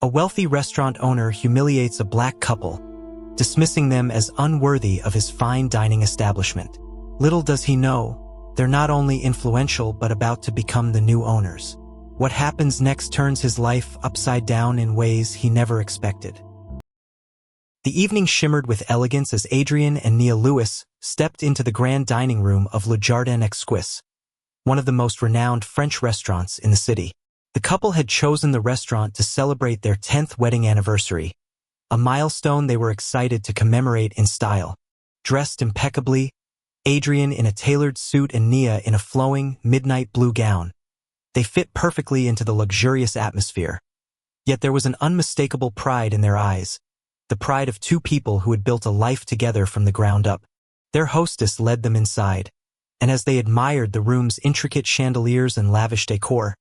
A wealthy restaurant owner humiliates a black couple, dismissing them as unworthy of his fine dining establishment. Little does he know, they're not only influential but about to become the new owners. What happens next turns his life upside down in ways he never expected. The evening shimmered with elegance as Adrian and Nia Lewis stepped into the grand dining room of Le Jardin Exquis, one of the most renowned French restaurants in the city. The couple had chosen the restaurant to celebrate their 10th wedding anniversary, a milestone they were excited to commemorate in style. Dressed impeccably, Adrian in a tailored suit and Nia in a flowing, midnight blue gown, they fit perfectly into the luxurious atmosphere. Yet there was an unmistakable pride in their eyes, the pride of two people who had built a life together from the ground up. Their hostess led them inside, and as they admired the room's intricate chandeliers and lavish decor,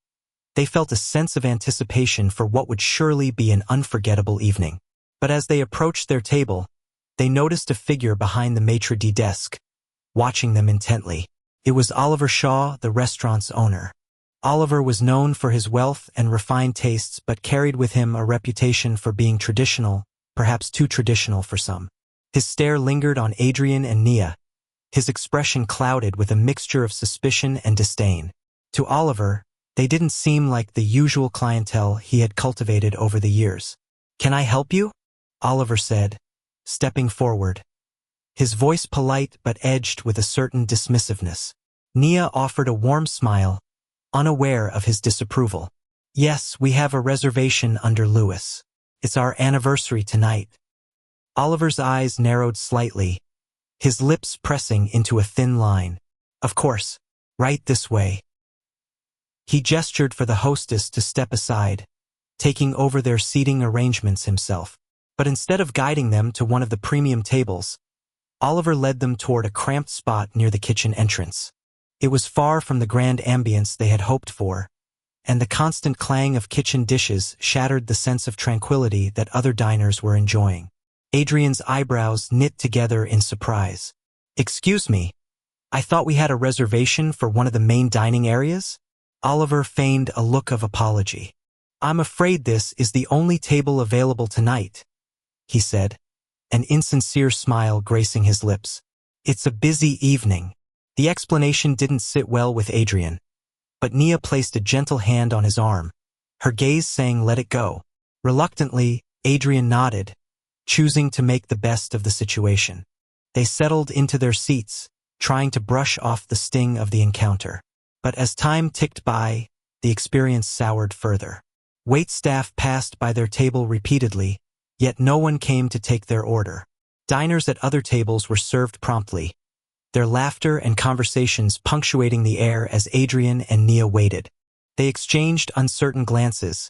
they felt a sense of anticipation for what would surely be an unforgettable evening. But as they approached their table, they noticed a figure behind the maitre d' desk, watching them intently. It was Oliver Shaw, the restaurant's owner. Oliver was known for his wealth and refined tastes but carried with him a reputation for being traditional, perhaps too traditional for some. His stare lingered on Adrian and Nia, his expression clouded with a mixture of suspicion and disdain. To Oliver, they didn't seem like the usual clientele he had cultivated over the years. "Can I help you?" Oliver said, stepping forward, his voice polite but edged with a certain dismissiveness. Nia offered a warm smile, unaware of his disapproval. "Yes, we have a reservation under Lewis. It's our anniversary tonight." Oliver's eyes narrowed slightly, his lips pressing into a thin line. "Of course, right this way." He gestured for the hostess to step aside, taking over their seating arrangements himself. But instead of guiding them to one of the premium tables, Oliver led them toward a cramped spot near the kitchen entrance. It was far from the grand ambience they had hoped for, and the constant clang of kitchen dishes shattered the sense of tranquility that other diners were enjoying. Adrian's eyebrows knit together in surprise. "Excuse me, I thought we had a reservation for one of the main dining areas?" Oliver feigned a look of apology. "I'm afraid this is the only table available tonight," he said, an insincere smile gracing his lips. "It's a busy evening." The explanation didn't sit well with Adrian, but Nia placed a gentle hand on his arm, her gaze saying let it go. Reluctantly, Adrian nodded, choosing to make the best of the situation. They settled into their seats, trying to brush off the sting of the encounter. But as time ticked by, the experience soured further. Waitstaff passed by their table repeatedly, yet no one came to take their order. Diners at other tables were served promptly, their laughter and conversations punctuating the air as Adrian and Nia waited. They exchanged uncertain glances,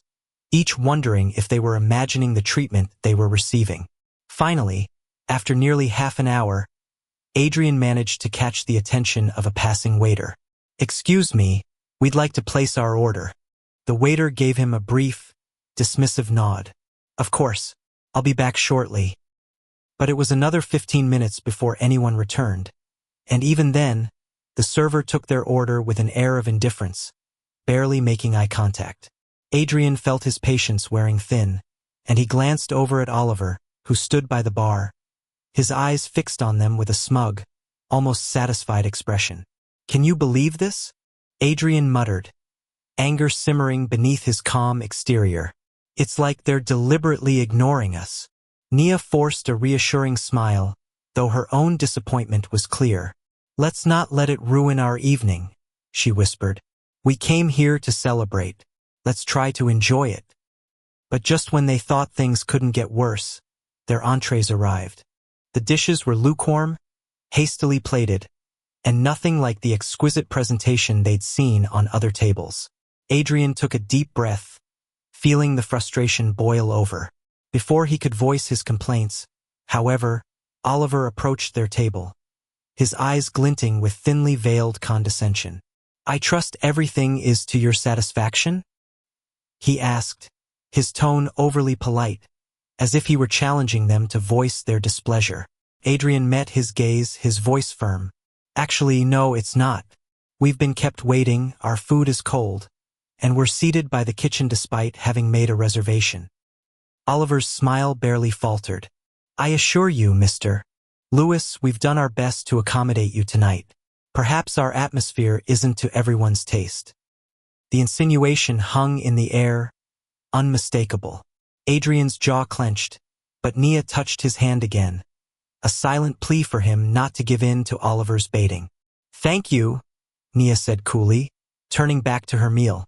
each wondering if they were imagining the treatment they were receiving. Finally, after nearly half an hour, Adrian managed to catch the attention of a passing waiter. "Excuse me, we'd like to place our order." The waiter gave him a brief, dismissive nod. "Of course, I'll be back shortly." But it was another 15 minutes before anyone returned, and even then, the server took their order with an air of indifference, barely making eye contact. Adrian felt his patience wearing thin, and he glanced over at Oliver, who stood by the bar, his eyes fixed on them with a smug, almost satisfied expression. "Can you believe this?" Adrian muttered, anger simmering beneath his calm exterior. "It's like they're deliberately ignoring us." Nia forced a reassuring smile, though her own disappointment was clear. "Let's not let it ruin our evening," she whispered. "We came here to celebrate. Let's try to enjoy it." But just when they thought things couldn't get worse, their entrees arrived. The dishes were lukewarm, hastily plated, and nothing like the exquisite presentation they'd seen on other tables. Adrian took a deep breath, feeling the frustration boil over. Before he could voice his complaints, however, Oliver approached their table, his eyes glinting with thinly veiled condescension. "I trust everything is to your satisfaction?" he asked, his tone overly polite, as if he were challenging them to voice their displeasure. Adrian met his gaze, his voice firm. "Actually, no, it's not. We've been kept waiting, our food is cold, and we're seated by the kitchen despite having made a reservation." Oliver's smile barely faltered. I assure you, Mr. Lewis, we've done our best to accommodate you tonight. Perhaps our atmosphere isn't to everyone's taste. The insinuation hung in the air, unmistakable. Adrian's jaw clenched, but Nia touched his hand again, a silent plea for him not to give in to Oliver's baiting. Thank you, Nia said coolly, turning back to her meal.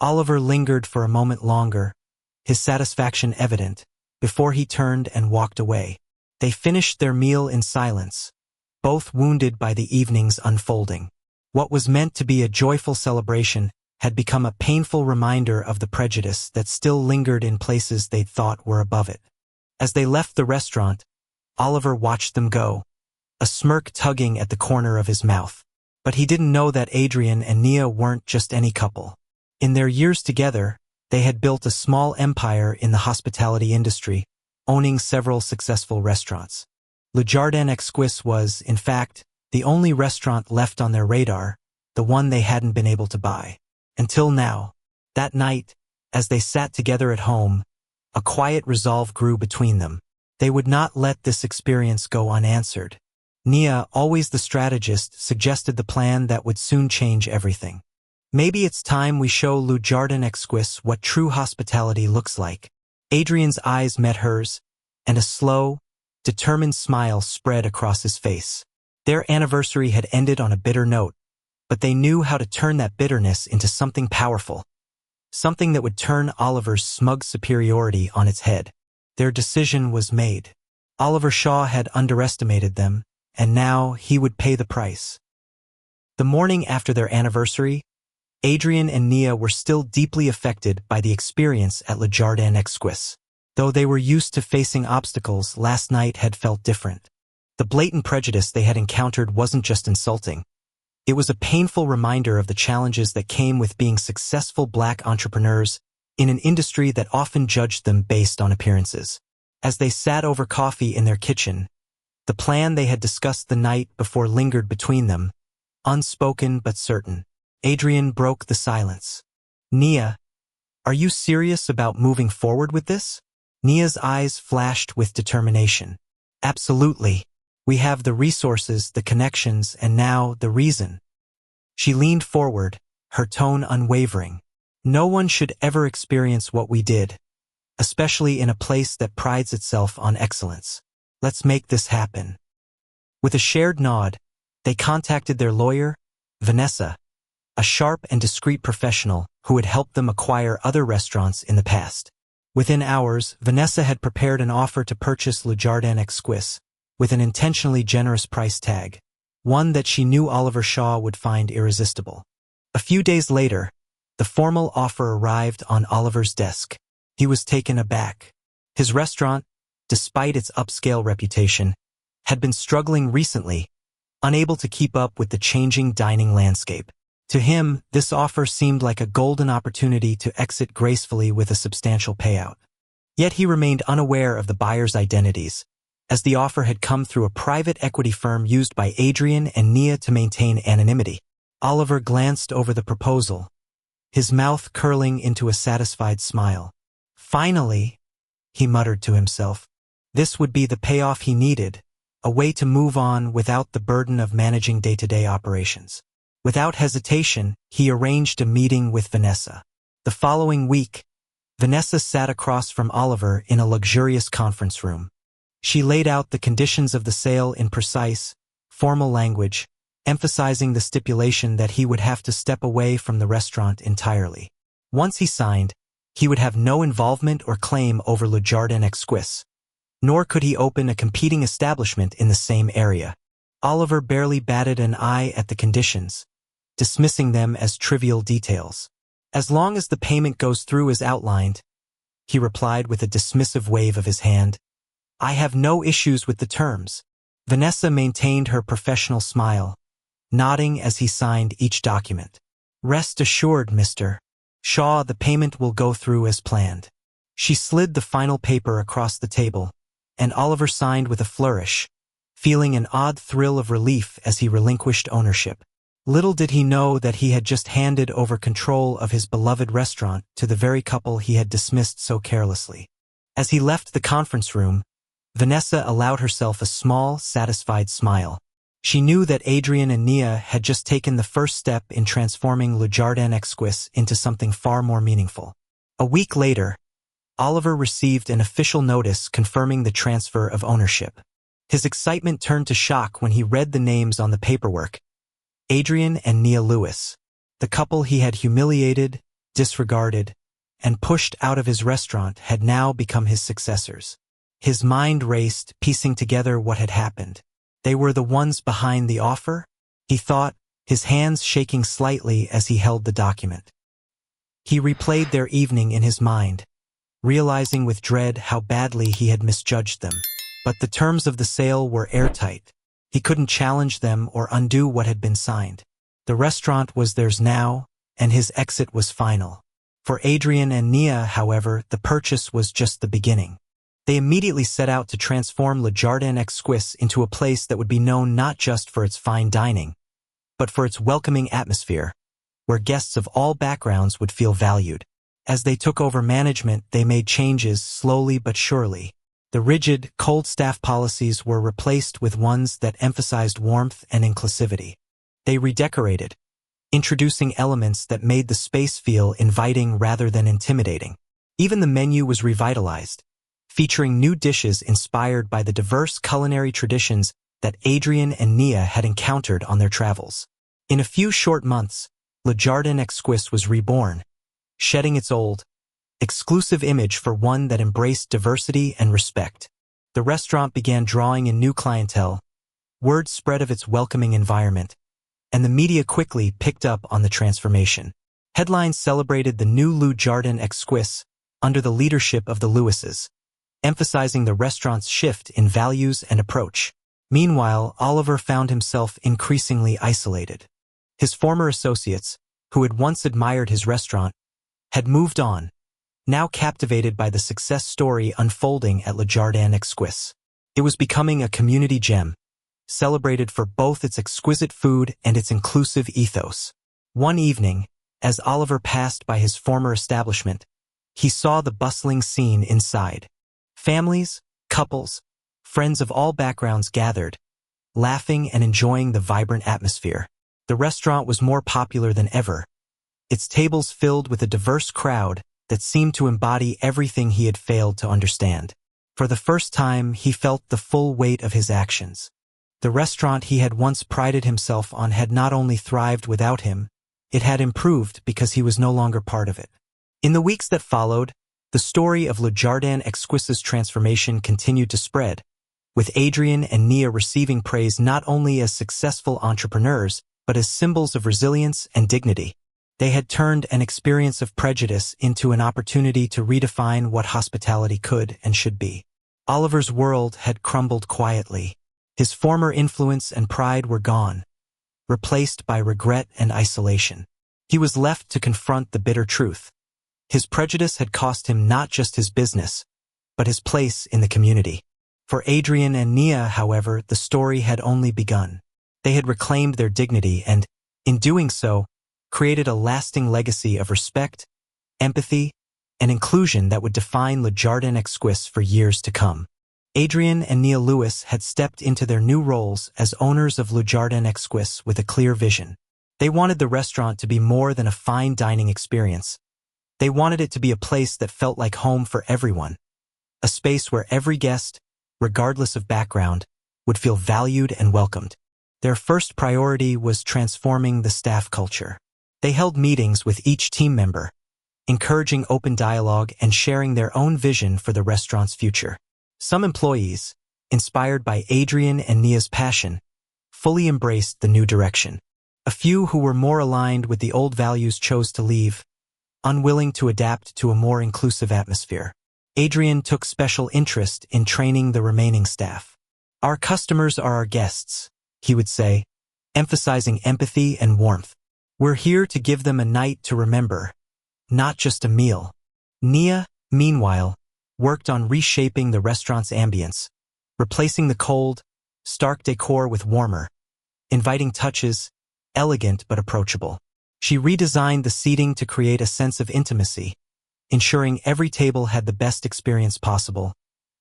Oliver lingered for a moment longer, his satisfaction evident, before he turned and walked away. They finished their meal in silence, both wounded by the evening's unfolding. What was meant to be a joyful celebration had become a painful reminder of the prejudice that still lingered in places they'd thought were above it. As they left the restaurant, Oliver watched them go, a smirk tugging at the corner of his mouth. But he didn't know that Adrian and Nia weren't just any couple. In their years together, they had built a small empire in the hospitality industry, owning several successful restaurants. Le Jardin Exquis was, in fact, the only restaurant left on their radar, the one they hadn't been able to buy. Until now. That night, as they sat together at home, a quiet resolve grew between them. They would not let this experience go unanswered. Nia, always the strategist, suggested the plan that would soon change everything. Maybe it's time we show Le Jardin Exquis what true hospitality looks like. Adrian's eyes met hers, and a slow, determined smile spread across his face. Their anniversary had ended on a bitter note, but they knew how to turn that bitterness into something powerful, something that would turn Oliver's smug superiority on its head. Their decision was made. Oliver Shaw had underestimated them, and now he would pay the price. The morning after their anniversary, Adrian and Nia were still deeply affected by the experience at Le Jardin Exquis. Though they were used to facing obstacles, last night had felt different. The blatant prejudice they had encountered wasn't just insulting. It was a painful reminder of the challenges that came with being successful Black entrepreneurs in an industry that often judged them based on appearances. As they sat over coffee in their kitchen, the plan they had discussed the night before lingered between them, unspoken but certain. Adrian broke the silence. Nia, are you serious about moving forward with this? Nia's eyes flashed with determination. Absolutely. We have the resources, the connections, and now the reason. She leaned forward, her tone unwavering. No one should ever experience what we did, especially in a place that prides itself on excellence. Let's make this happen. With a shared nod, they contacted their lawyer, Vanessa, a sharp and discreet professional who had helped them acquire other restaurants in the past. Within hours, Vanessa had prepared an offer to purchase Le Jardin Exquis, with an intentionally generous price tag, one that she knew Oliver Shaw would find irresistible. A few days later, the formal offer arrived on Oliver's desk. He was taken aback. His restaurant, despite its upscale reputation, had been struggling recently, unable to keep up with the changing dining landscape. To him, this offer seemed like a golden opportunity to exit gracefully with a substantial payout. Yet he remained unaware of the buyer's identities, as the offer had come through a private equity firm used by Adrian and Nia to maintain anonymity. Oliver glanced over the proposal, his mouth curling into a satisfied smile. Finally, he muttered to himself, this would be the payoff he needed, a way to move on without the burden of managing day-to-day operations. Without hesitation, he arranged a meeting with Vanessa. The following week, Vanessa sat across from Oliver in a luxurious conference room. She laid out the conditions of the sale in precise, formal language, emphasizing the stipulation that he would have to step away from the restaurant entirely. Once he signed, he would have no involvement or claim over Le Jardin Exquis, nor could he open a competing establishment in the same area. Oliver barely batted an eye at the conditions, dismissing them as trivial details. As long as the payment goes through as outlined, he replied with a dismissive wave of his hand. I have no issues with the terms. Vanessa maintained her professional smile, nodding as he signed each document. Rest assured, Mr. Shaw, the payment will go through as planned. She slid the final paper across the table, and Oliver signed with a flourish, feeling an odd thrill of relief as he relinquished ownership. Little did he know that he had just handed over control of his beloved restaurant to the very couple he had dismissed so carelessly. As he left the conference room, Vanessa allowed herself a small, satisfied smile. She knew that Adrian and Nia had just taken the first step in transforming Le Jardin Exquis into something far more meaningful. A week later, Oliver received an official notice confirming the transfer of ownership. His excitement turned to shock when he read the names on the paperwork. Adrian and Nia Lewis, the couple he had humiliated, disregarded, and pushed out of his restaurant, had now become his successors. His mind raced, piecing together what had happened. They were the ones behind the offer, he thought, his hands shaking slightly as he held the document. He replayed their evening in his mind, realizing with dread how badly he had misjudged them. But the terms of the sale were airtight. He couldn't challenge them or undo what had been signed. The restaurant was theirs now, and his exit was final. For Adrian and Nia, however, the purchase was just the beginning. They immediately set out to transform Le Jardin Exquis into a place that would be known not just for its fine dining, but for its welcoming atmosphere, where guests of all backgrounds would feel valued. As they took over management, they made changes slowly but surely. The rigid, cold staff policies were replaced with ones that emphasized warmth and inclusivity. They redecorated, introducing elements that made the space feel inviting rather than intimidating. Even the menu was revitalized, featuring new dishes inspired by the diverse culinary traditions that Adrian and Nia had encountered on their travels. In a few short months, Le Jardin Exquis was reborn, shedding its old, exclusive image for one that embraced diversity and respect. The restaurant began drawing in new clientele, word spread of its welcoming environment, and the media quickly picked up on the transformation. Headlines celebrated the new Le Jardin Exquis under the leadership of the Lewises, emphasizing the restaurant's shift in values and approach. Meanwhile, Oliver found himself increasingly isolated. His former associates, who had once admired his restaurant, had moved on, now captivated by the success story unfolding at Le Jardin Exquis. It was becoming a community gem, celebrated for both its exquisite food and its inclusive ethos. One evening, as Oliver passed by his former establishment, he saw the bustling scene inside. Families, couples, friends of all backgrounds gathered, laughing and enjoying the vibrant atmosphere. The restaurant was more popular than ever, its tables filled with a diverse crowd that seemed to embody everything he had failed to understand. For the first time, he felt the full weight of his actions. The restaurant he had once prided himself on had not only thrived without him, it had improved because he was no longer part of it. In the weeks that followed, the story of Le Jardin Exquis's transformation continued to spread, with Adrian and Nia receiving praise not only as successful entrepreneurs, but as symbols of resilience and dignity. They had turned an experience of prejudice into an opportunity to redefine what hospitality could and should be. Oliver's world had crumbled quietly. His former influence and pride were gone, replaced by regret and isolation. He was left to confront the bitter truth. His prejudice had cost him not just his business, but his place in the community. For Adrian and Nia, however, the story had only begun. They had reclaimed their dignity and, in doing so, created a lasting legacy of respect, empathy, and inclusion that would define Le Jardin Exquis for years to come. Adrian and Nia Lewis had stepped into their new roles as owners of Le Jardin Exquis with a clear vision. They wanted the restaurant to be more than a fine dining experience. They wanted it to be a place that felt like home for everyone, a space where every guest, regardless of background, would feel valued and welcomed. Their first priority was transforming the staff culture. They held meetings with each team member, encouraging open dialogue and sharing their own vision for the restaurant's future. Some employees, inspired by Adrian and Nia's passion, fully embraced the new direction. A few who were more aligned with the old values chose to leave, unwilling to adapt to a more inclusive atmosphere. Adrian took special interest in training the remaining staff. "Our customers are our guests," he would say, emphasizing empathy and warmth. "We're here to give them a night to remember, not just a meal." Nia, meanwhile, worked on reshaping the restaurant's ambience, replacing the cold, stark decor with warmer, inviting touches, elegant but approachable. She redesigned the seating to create a sense of intimacy, ensuring every table had the best experience possible,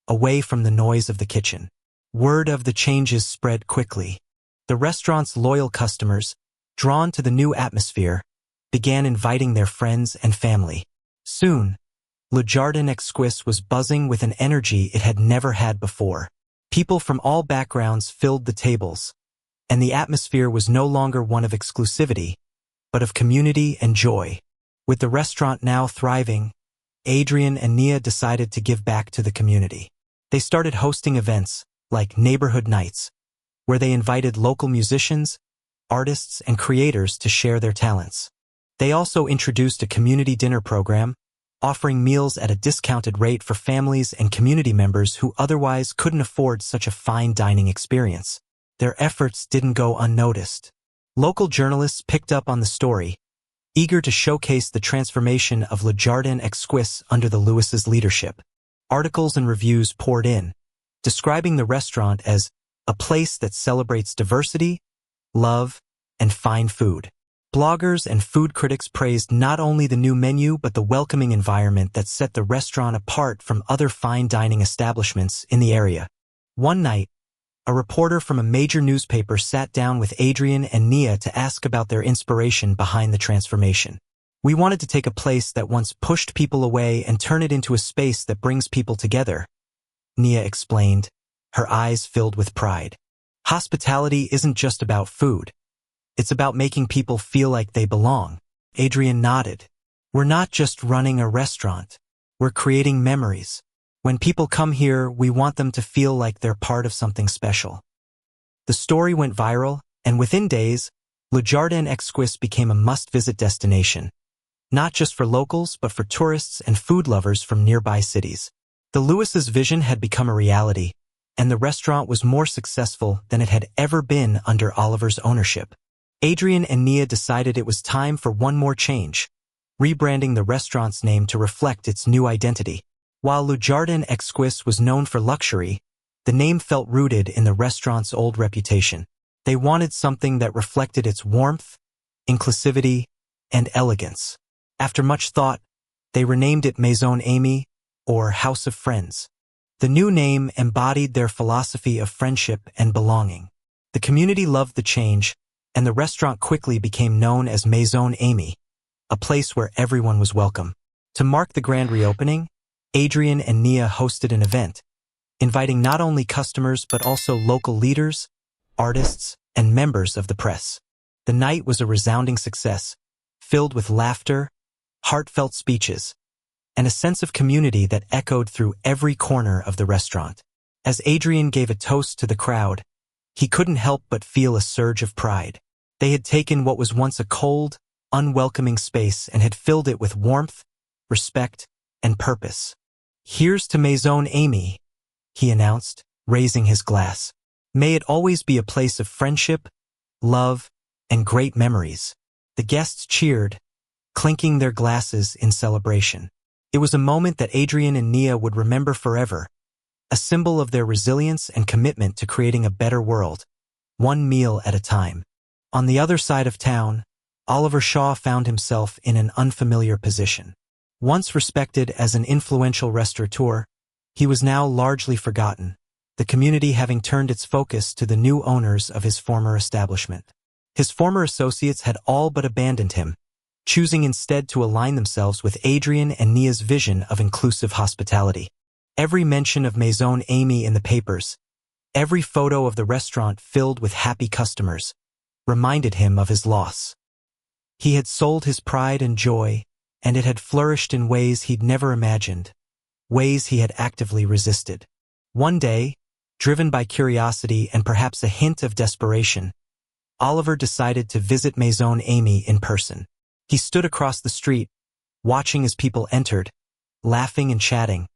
away from the noise of the kitchen. Word of the changes spread quickly. The restaurant's loyal customers, drawn to the new atmosphere, began inviting their friends and family. Soon, Le Jardin Exquis was buzzing with an energy it had never had before. People from all backgrounds filled the tables, and the atmosphere was no longer one of exclusivity, but of community and joy. With the restaurant now thriving, Adrian and Nia decided to give back to the community. They started hosting events, like neighborhood nights, where they invited local musicians, artists, and creators to share their talents. They also introduced a community dinner program, offering meals at a discounted rate for families and community members who otherwise couldn't afford such a fine dining experience. Their efforts didn't go unnoticed. Local journalists picked up on the story, eager to showcase the transformation of Le Jardin Exquis under the Lewis's leadership. Articles and reviews poured in, describing the restaurant as a place that celebrates diversity, love, and fine food. Bloggers and food critics praised not only the new menu but the welcoming environment that set the restaurant apart from other fine dining establishments in the area. One night, a reporter from a major newspaper sat down with Adrian and Nia to ask about their inspiration behind the transformation. "We wanted to take a place that once pushed people away and turn it into a space that brings people together," Nia explained, her eyes filled with pride. "Hospitality isn't just about food. It's about making people feel like they belong." Adrian nodded. "We're not just running a restaurant. We're creating memories. When people come here, we want them to feel like they're part of something special." The story went viral, and within days, Le Jardin Exquis became a must-visit destination, not just for locals but for tourists and food lovers from nearby cities. The Lewis's vision had become a reality, and the restaurant was more successful than it had ever been under Oliver's ownership. Adrian and Nia decided it was time for one more change, rebranding the restaurant's name to reflect its new identity. While Le Jardin Exquis was known for luxury, the name felt rooted in the restaurant's old reputation. They wanted something that reflected its warmth, inclusivity, and elegance. After much thought, they renamed it Maison Amy, or House of Friends. The new name embodied their philosophy of friendship and belonging. The community loved the change, and the restaurant quickly became known as Maison Amy, a place where everyone was welcome. To mark the grand reopening, Adrian and Nia hosted an event, inviting not only customers but also local leaders, artists, and members of the press. The night was a resounding success, filled with laughter, heartfelt speeches, and a sense of community that echoed through every corner of the restaurant. As Adrian gave a toast to the crowd, he couldn't help but feel a surge of pride. They had taken what was once a cold, unwelcoming space and had filled it with warmth, respect, and purpose. "Here's to Maison Amy," he announced, raising his glass. "May it always be a place of friendship, love, and great memories." The guests cheered, clinking their glasses in celebration. It was a moment that Adrian and Nia would remember forever, a symbol of their resilience and commitment to creating a better world, one meal at a time. On the other side of town, Oliver Shaw found himself in an unfamiliar position. Once respected as an influential restaurateur, he was now largely forgotten, the community having turned its focus to the new owners of his former establishment. His former associates had all but abandoned him, choosing instead to align themselves with Adrian and Nia's vision of inclusive hospitality. Every mention of Maison Amy in the papers, every photo of the restaurant filled with happy customers, reminded him of his loss. He had sold his pride and joy, and it had flourished in ways he'd never imagined, ways he had actively resisted. One day, driven by curiosity and perhaps a hint of desperation, Oliver decided to visit Maison Amy in person. He stood across the street, watching as people entered, laughing and chatting,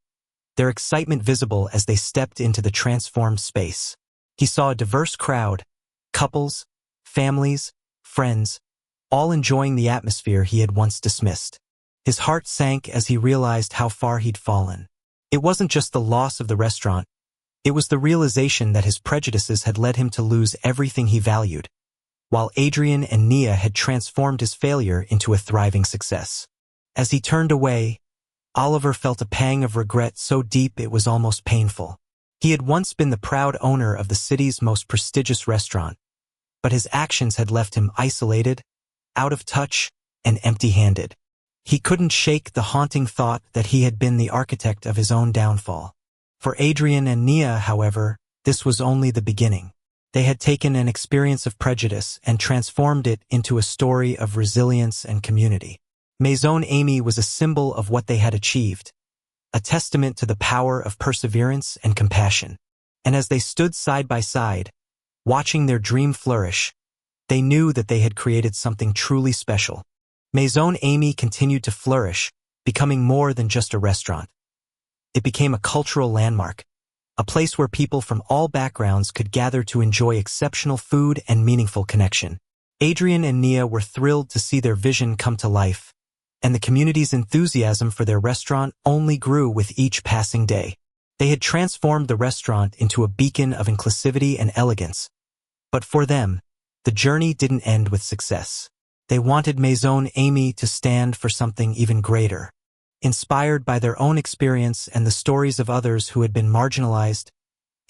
their excitement visible as they stepped into the transformed space. He saw a diverse crowd, couples, families, friends, all enjoying the atmosphere he had once dismissed. His heart sank as he realized how far he'd fallen. It wasn't just the loss of the restaurant, it was the realization that his prejudices had led him to lose everything he valued, while Adrian and Nia had transformed his failure into a thriving success. As he turned away, Oliver felt a pang of regret so deep it was almost painful. He had once been the proud owner of the city's most prestigious restaurant, but his actions had left him isolated, out of touch, and empty-handed. He couldn't shake the haunting thought that he had been the architect of his own downfall. For Adrian and Nia, however, this was only the beginning. They had taken an experience of prejudice and transformed it into a story of resilience and community. Maison Amy was a symbol of what they had achieved, a testament to the power of perseverance and compassion. And as they stood side by side, watching their dream flourish, they knew that they had created something truly special. Maison Amy continued to flourish, becoming more than just a restaurant. It became a cultural landmark, a place where people from all backgrounds could gather to enjoy exceptional food and meaningful connection. Adrian and Nia were thrilled to see their vision come to life, and the community's enthusiasm for their restaurant only grew with each passing day. They had transformed the restaurant into a beacon of inclusivity and elegance. But for them, the journey didn't end with success. They wanted Maison Amy to stand for something even greater. Inspired by their own experience and the stories of others who had been marginalized,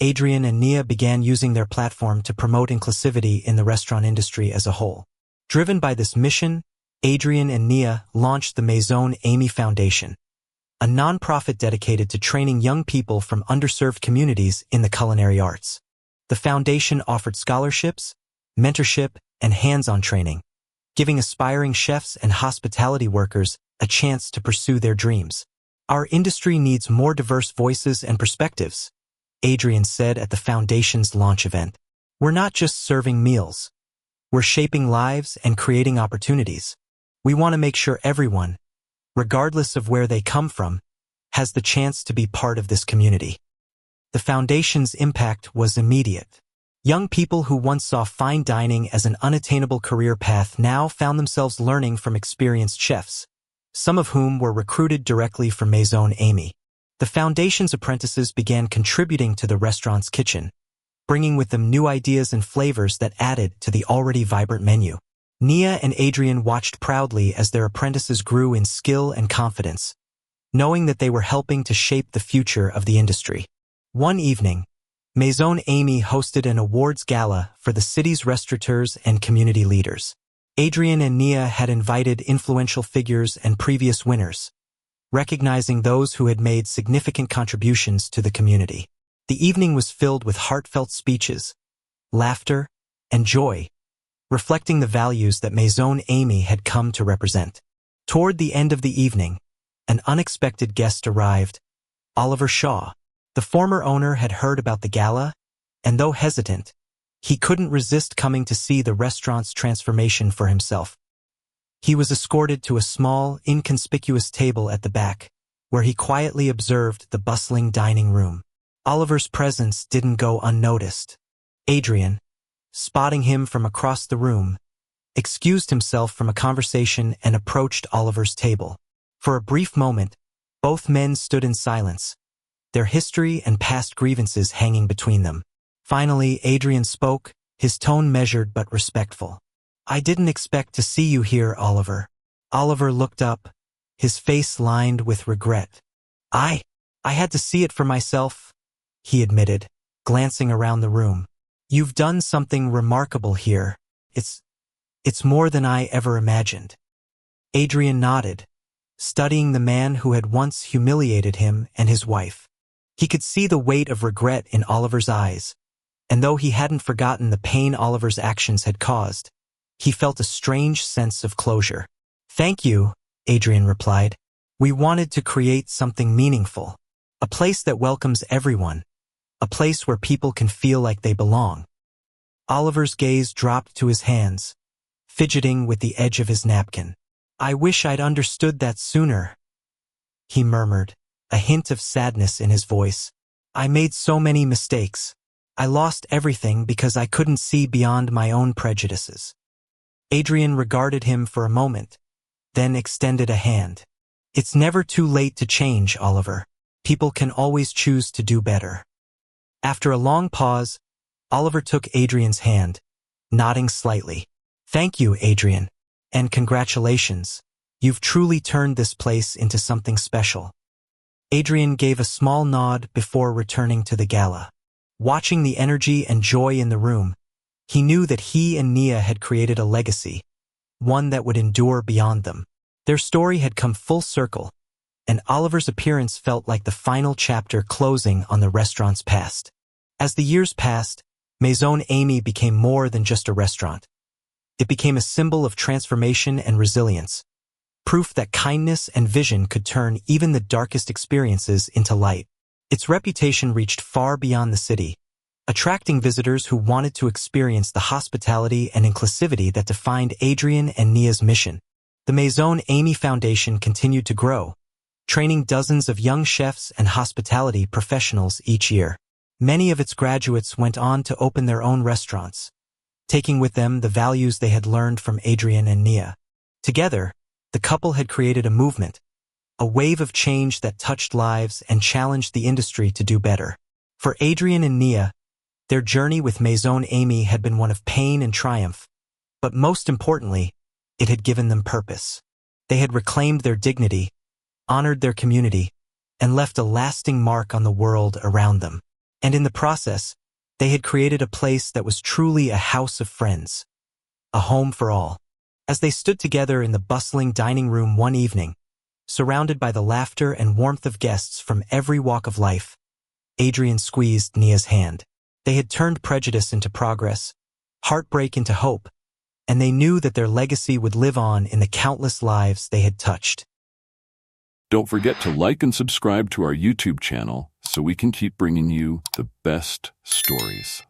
Adrian and Nia began using their platform to promote inclusivity in the restaurant industry as a whole. Driven by this mission, Adrian and Nia launched the Maison Amy Foundation, a nonprofit dedicated to training young people from underserved communities in the culinary arts. The foundation offered scholarships, mentorship, and hands-on training, giving aspiring chefs and hospitality workers a chance to pursue their dreams. Our industry needs more diverse voices and perspectives, Adrian said at the foundation's launch event. We're not just serving meals. We're shaping lives and creating opportunities. We want to make sure everyone, regardless of where they come from, has the chance to be part of this community. The foundation's impact was immediate. Young people who once saw fine dining as an unattainable career path now found themselves learning from experienced chefs, some of whom were recruited directly from Maison Amy. The foundation's apprentices began contributing to the restaurant's kitchen, bringing with them new ideas and flavors that added to the already vibrant menu. Nia and Adrian watched proudly as their apprentices grew in skill and confidence, knowing that they were helping to shape the future of the industry. One evening, Maison Amy hosted an awards gala for the city's restaurateurs and community leaders. Adrian and Nia had invited influential figures and previous winners, recognizing those who had made significant contributions to the community. The evening was filled with heartfelt speeches, laughter, and joy, reflecting the values that Maison Amy had come to represent. Toward the end of the evening, an unexpected guest arrived, Oliver Shaw. The former owner had heard about the gala, and though hesitant, he couldn't resist coming to see the restaurant's transformation for himself. He was escorted to a small, inconspicuous table at the back, where he quietly observed the bustling dining room. Oliver's presence didn't go unnoticed. Adrian, spotting him from across the room, excused himself from a conversation and approached Oliver's table. For a brief moment, both men stood in silence, their history and past grievances hanging between them. Finally, Adrian spoke, his tone measured but respectful. "I didn't expect to see you here, Oliver." Oliver looked up, his face lined with regret. I had to see it for myself," he admitted, glancing around the room. "You've done something remarkable here. It's more than I ever imagined." Adrian nodded, studying the man who had once humiliated him and his wife. He could see the weight of regret in Oliver's eyes, and though he hadn't forgotten the pain Oliver's actions had caused, he felt a strange sense of closure. "Thank you," Adrian replied. "We wanted to create something meaningful, a place that welcomes everyone, a place where people can feel like they belong." Oliver's gaze dropped to his hands, fidgeting with the edge of his napkin. "I wish I'd understood that sooner," he murmured, a hint of sadness in his voice. "I made so many mistakes. I lost everything because I couldn't see beyond my own prejudices." Adrian regarded him for a moment, then extended a hand. "It's never too late to change, Oliver. People can always choose to do better." After a long pause, Oliver took Adrian's hand, nodding slightly. "Thank you, Adrian. And congratulations. You've truly turned this place into something special." Adrian gave a small nod before returning to the gala. Watching the energy and joy in the room, he knew that he and Nia had created a legacy, one that would endure beyond them. Their story had come full circle, and Oliver's appearance felt like the final chapter closing on the restaurant's past. As the years passed, Maison Amy became more than just a restaurant. It became a symbol of transformation and resilience, proof that kindness and vision could turn even the darkest experiences into light. Its reputation reached far beyond the city, attracting visitors who wanted to experience the hospitality and inclusivity that defined Adrian and Nia's mission. The Maison Amy Foundation continued to grow, training dozens of young chefs and hospitality professionals each year. Many of its graduates went on to open their own restaurants, taking with them the values they had learned from Adrian and Nia. Together, the couple had created a movement, a wave of change that touched lives and challenged the industry to do better. For Adrian and Nia, their journey with Maison Amy had been one of pain and triumph, but most importantly, it had given them purpose. They had reclaimed their dignity, honored their community, and left a lasting mark on the world around them. And in the process, they had created a place that was truly a house of friends, a home for all. As they stood together in the bustling dining room one evening, surrounded by the laughter and warmth of guests from every walk of life, Adrian squeezed Nia's hand. They had turned prejudice into progress, heartbreak into hope, and they knew that their legacy would live on in the countless lives they had touched. Don't forget to like and subscribe to our YouTube channel so we can keep bringing you the best stories.